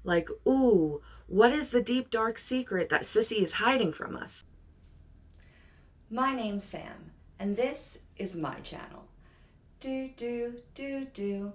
Like, ooh, what is the deep dark secret that Sissy is hiding from us? My name's Sam, and this is my channel. Do do do do.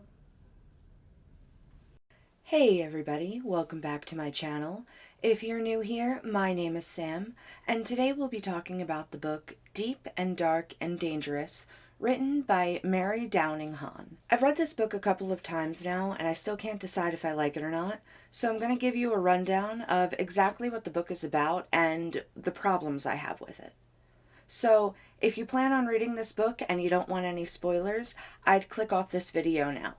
Hey everybody, welcome back to my channel. If you're new here, my name is Sam, and today we'll be talking about the book Deep and Dark and Dangerous, written by Mary Downing Hahn. I've read this book a couple of times now, and I still can't decide if I like it or not, so I'm going to give you a rundown of exactly what the book is about and the problems I have with it. So, if you plan on reading this book and you don't want any spoilers, I'd click off this video now.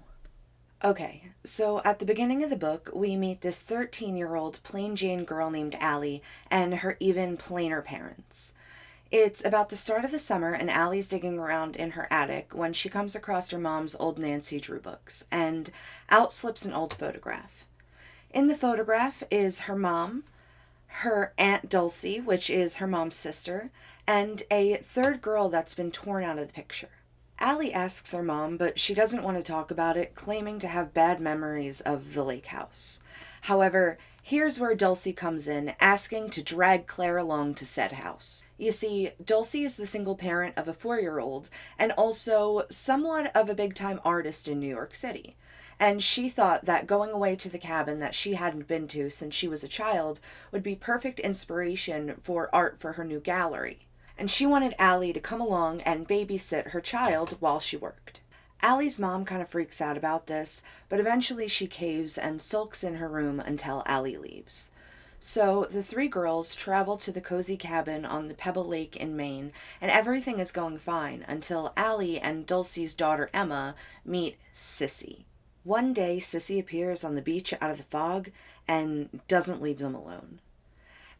Okay, so at the beginning of the book, we meet this 13-year-old plain Jane girl named Allie and her even plainer parents. It's about the start of the summer, and Allie's digging around in her attic when she comes across her mom's old Nancy Drew books, and out slips an old photograph. In the photograph is her mom, her Aunt Dulcie, which is her mom's sister, and a third girl that's been torn out of the picture. Allie asks her mom, but she doesn't want to talk about it, claiming to have bad memories of the lake house. However, here's where Dulcie comes in, asking to drag Claire along to said house. You see, Dulcie is the single parent of a 4-year-old, and also somewhat of a big-time artist in New York City. And she thought that going away to the cabin that she hadn't been to since she was a child would be perfect inspiration for art for her new gallery. And she wanted Allie to come along and babysit her child while she worked. Allie's mom kind of freaks out about this, but eventually she caves and sulks in her room until Allie leaves. So the three girls travel to the cozy cabin on the Pebble Lake in Maine, and everything is going fine until Allie and Dulcie's daughter Emma meet Sissy. One day, Sissy appears on the beach out of the fog and doesn't leave them alone.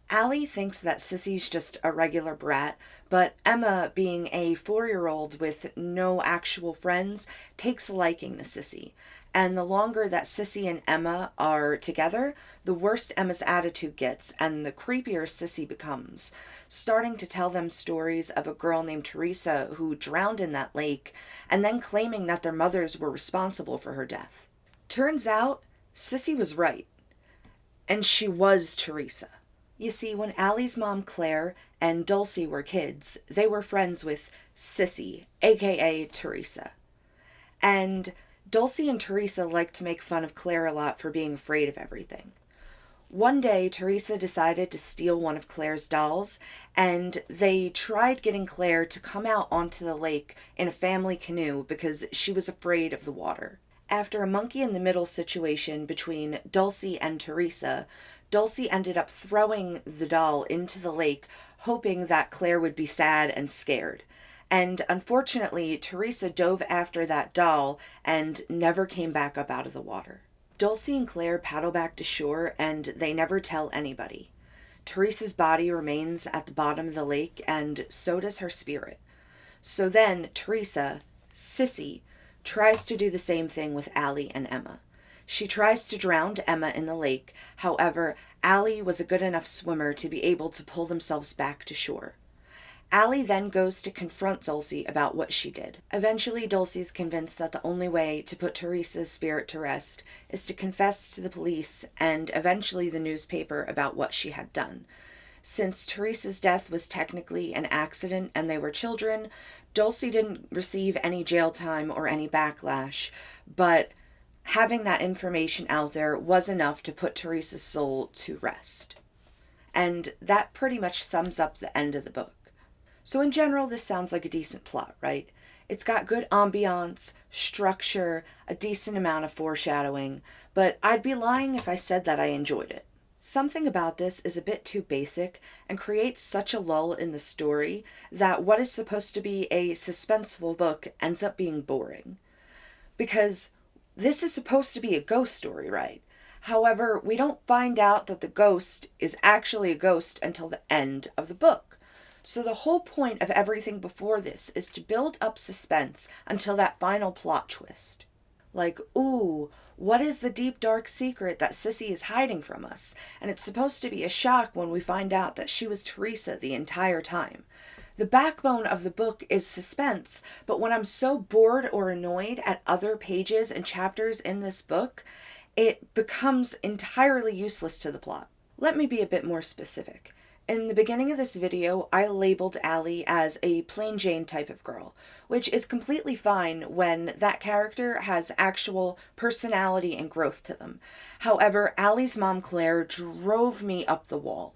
Allie thinks that Sissy's just a regular brat, but Emma, being a 4-year-old with no actual friends, takes a liking to Sissy. And the longer that Sissy and Emma are together, the worse Emma's attitude gets and the creepier Sissy becomes, starting to tell them stories of a girl named Teresa who drowned in that lake, and then claiming that their mothers were responsible for her death. Turns out, Sissy was right, and she was Teresa. You see, when Allie's mom Claire and Dulcie were kids, they were friends with Sissy, aka Teresa. And Dulcie and Teresa liked to make fun of Claire a lot for being afraid of everything. One day, Teresa decided to steal one of Claire's dolls, and they tried getting Claire to come out onto the lake in a family canoe because she was afraid of the water. After a monkey in the middle situation between Dulcie and Teresa, Dulcie ended up throwing the doll into the lake, hoping that Claire would be sad and scared. And unfortunately, Teresa dove after that doll and never came back up out of the water. Dulcie and Claire paddle back to shore, and they never tell anybody. Teresa's body remains at the bottom of the lake, and so does her spirit. So then, Teresa, Sissy, tries to do the same thing with Allie and Emma. She tries to drown Emma in the lake. However, Allie was a good enough swimmer to be able to pull themselves back to shore. Allie then goes to confront Dulcie about what she did. Eventually, Dulcie is convinced that the only way to put Teresa's spirit to rest is to confess to the police and eventually the newspaper about what she had done. Since Teresa's death was technically an accident and they were children, Dulcie didn't receive any jail time or any backlash, but having that information out there was enough to put Teresa's soul to rest. And that pretty much sums up the end of the book. So in general, this sounds like a decent plot, right? It's got good ambiance, structure, a decent amount of foreshadowing, but I'd be lying if I said that I enjoyed it. Something about this is a bit too basic and creates such a lull in the story that what is supposed to be a suspenseful book ends up being boring. Because this is supposed to be a ghost story, right? However, we don't find out that the ghost is actually a ghost until the end of the book. So the whole point of everything before this is to build up suspense until that final plot twist. Like, ooh, what is the deep dark secret that Sissy is hiding from us? And it's supposed to be a shock when we find out that she was Teresa the entire time. The backbone of the book is suspense, but when I'm so bored or annoyed at other pages and chapters in this book, it becomes entirely useless to the plot. Let me be a bit more specific. In the beginning of this video, I labeled Allie as a plain Jane type of girl, which is completely fine when that character has actual personality and growth to them. However, Allie's mom Claire drove me up the wall.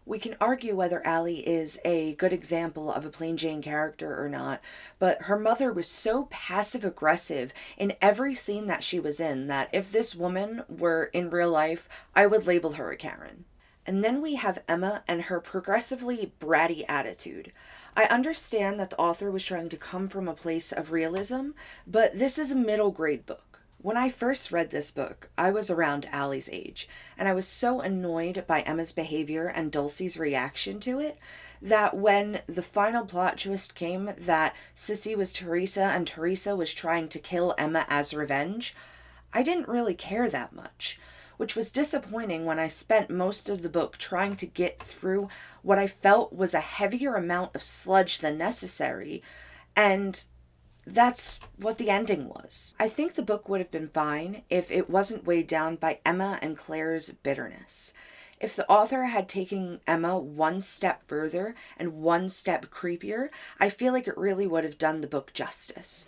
We can argue whether Allie is a good example of a plain Jane character or not, but her mother was so passive aggressive in every scene that she was in that if this woman were in real life, I would label her a Karen. And then we have Emma and her progressively bratty attitude. I understand that the author was trying to come from a place of realism, but this is a middle grade book. When I first read this book, I was around Allie's age, and I was so annoyed by Emma's behavior and Dulcie's reaction to it that when the final plot twist came that Sissy was Teresa and Teresa was trying to kill Emma as revenge, I didn't really care that much, which was disappointing when I spent most of the book trying to get through what I felt was a heavier amount of sludge than necessary, and that's what the ending was. I think the book would have been fine if it wasn't weighed down by Emma and Claire's bitterness. If the author had taken Emma one step further and one step creepier, I feel like it really would have done the book justice.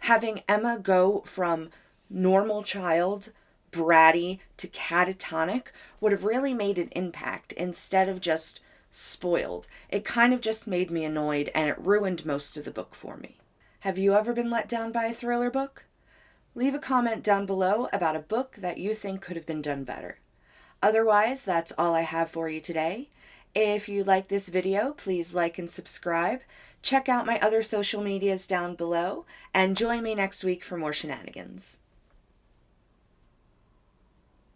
Having Emma go from normal child, bratty, to catatonic would have really made an impact instead of just spoiled. It kind of just made me annoyed and it ruined most of the book for me. Have you ever been let down by a thriller book? Leave a comment down below about a book that you think could have been done better. Otherwise, that's all I have for you today. If you like this video, please like and subscribe. Check out my other social medias down below, and join me next week for more shenanigans.